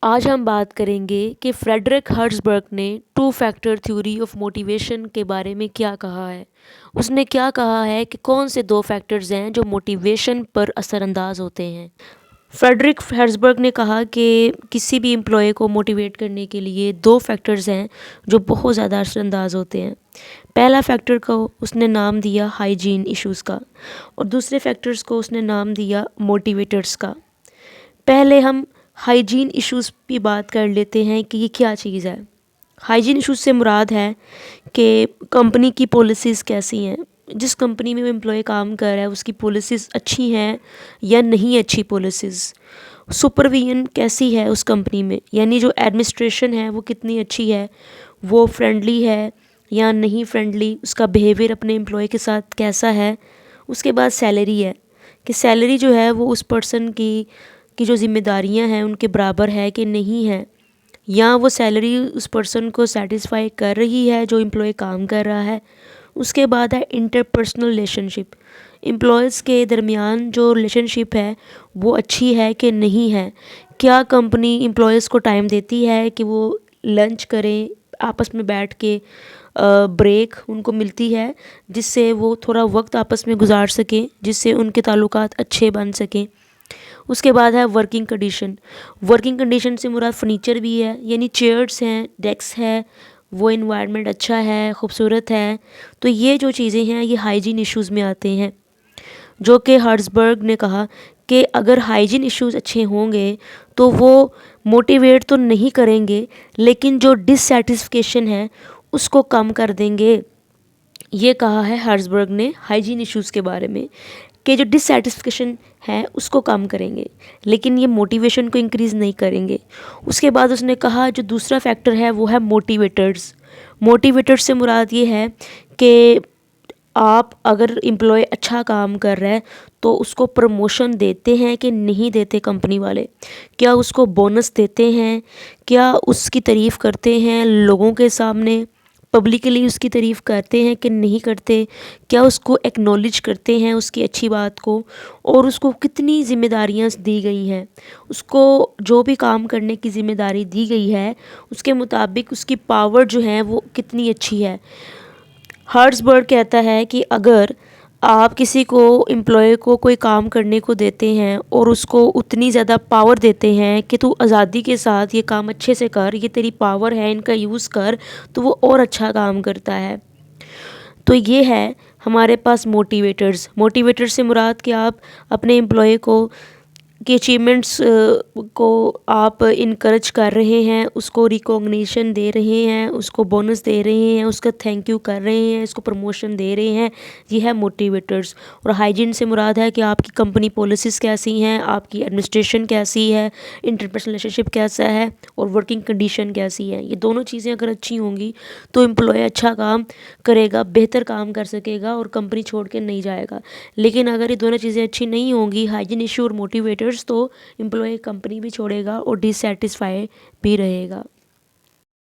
آج ہم بات کریں گے کہ فریڈرک ہرٹزبرگ نے 2 فیکٹر تھیوری آف موٹیویشن کے بارے میں کیا کہا ہے۔ اس نے کیا کہا ہے کہ کون سے 2 فیکٹرز ہیں جو موٹیویشن پر اثر انداز ہوتے ہیں۔ فریڈرک ہرٹزبرگ نے کہا کہ کسی بھی امپلائی کو موٹیویٹ کرنے کے لیے 2 فیکٹرز ہیں جو بہت زیادہ اثر انداز ہوتے ہیں۔ پہلا فیکٹر کو اس نے نام دیا ہائیجین ایشوز کا، اور دوسرے فیکٹرز کو اس نے نام دیا موٹیویٹرز کا۔ پہلے ہم ہائیجین ایشوز پہ بات کر لیتے ہیں کہ یہ کیا چیز ہے۔ ہائیجین ایشوز سے مراد ہے کہ کمپنی کی پالیسیز کیسی ہیں، جس کمپنی میں وہ امپلائی کام کر رہا ہے اس کی پالیسیز اچھی ہیں یا نہیں اچھی پالیسیز، سپرویژن کیسی ہے اس کمپنی میں، یعنی جو ایڈمنسٹریشن ہے وہ کتنی اچھی ہے، وہ فرینڈلی ہے یا نہیں فرینڈلی، اس کا بیہیویئر اپنے امپلائی کے ساتھ کیسا ہے۔ اس کے بعد سیلری ہے کہ سیلری جو ہے وہ اس پرسن کی جو ذمہ داریاں ہیں ان کے برابر ہے کہ نہیں ہے، یا وہ سیلری اس پرسن کو سیٹسفائی کر رہی ہے جو امپلائی کام کر رہا ہے۔ اس کے بعد ہے انٹرپرسنل ریلیشن شپ، امپلائیز کے درمیان جو ریلیشن شپ ہے وہ اچھی ہے کہ نہیں ہے، کیا کمپنی امپلائیز کو ٹائم دیتی ہے کہ وہ لنچ کریں آپس میں بیٹھ کے، بریک ان کو ملتی ہے جس سے وہ تھوڑا وقت آپس میں گزار سکیں، جس سے ان کے تعلقات اچھے بن سکیں۔ اس کے بعد ہے ورکنگ کنڈیشن۔ ورکنگ کنڈیشن سے مراد فرنیچر بھی ہے، یعنی چیئرس ہیں، ڈیسک ہے، وہ انوائرمنٹ اچھا ہے، خوبصورت ہے۔ تو یہ جو چیزیں ہیں یہ ہائیجین ایشوز میں آتے ہیں، جو کہ ہرٹزبرگ نے کہا کہ اگر ہائیجین ایشوز اچھے ہوں گے تو وہ موٹیویٹ تو نہیں کریں گے لیکن جو ڈس سیٹسفیکیشن ہے اس کو کم کر دیں گے۔ یہ کہا ہے ہرٹزبرگ نے ہائیجین ایشوز کے بارے میں کہ جو ڈس سیٹسفیکیشن ہے اس کو کم کریں گے لیکن یہ موٹیویشن کو انکریز نہیں کریں گے۔ اس کے بعد اس نے کہا جو دوسرا فیکٹر ہے وہ ہے موٹیویٹرز۔ موٹیویٹرز سے مراد یہ ہے کہ آپ اگر امپلائی اچھا کام کر رہا ہے تو اس کو پروموشن دیتے ہیں کہ نہیں دیتے کمپنی والے، کیا اس کو بونس دیتے ہیں، کیا اس کی تعریف کرتے ہیں لوگوں کے سامنے، پبلکلی اس کی تعریف کرتے ہیں کہ نہیں کرتے، کیا اس کو ایکنالج کرتے ہیں اس کی اچھی بات کو، اور اس کو کتنی ذمہ داریاں دی گئی ہیں، اس کو جو بھی کام کرنے کی ذمہ داری دی گئی ہے اس کے مطابق اس کی پاور جو ہے وہ کتنی اچھی ہے۔ ہرٹزبرگ کہتا ہے کہ اگر آپ کسی کو امپلائی کو کوئی کام کرنے کو دیتے ہیں اور اس کو اتنی زیادہ پاور دیتے ہیں کہ تو آزادی کے ساتھ یہ کام اچھے سے کر، یہ تیری پاور ہے ان کا یوز کر، تو وہ اور اچھا کام کرتا ہے۔ تو یہ ہے ہمارے پاس موٹیویٹرز۔ موٹیویٹر سے مراد کہ آپ اپنے امپلائی کو کی اچیومنٹس کو آپ انکریج کر رہے ہیں، اس کو ریکوگنیشن دے رہے ہیں، اس کو بونس دے رہے ہیں، اس کا تھینک یو کر رہے ہیں، اس کو پروموشن دے رہے ہیں، یہ ہے موٹیویٹرز۔ اور ہائیجین سے مراد ہے کہ آپ کی کمپنی پالیسیز کیسی ہیں، آپ کی ایڈمنسٹریشن کیسی ہے، انٹرپرسنل ریلیشن شپ کیسا ہے، اور ورکنگ کنڈیشن کیسی ہے۔ یہ دونوں چیزیں اگر اچھی ہوں گی تو امپلائی اچھا کام کرے گا، بہتر کام کر سکے گا اور کمپنی چھوڑ کے نہیں جائے گا۔ لیکن اگر یہ دونوں چیزیں اچھی نہیں ہوں گی، ہائیجین ایشو اور موٹیویٹرز، تو امپلائی کمپنی بھی چھوڑے گا اور ڈس سیٹسفائی بھی رہے گا۔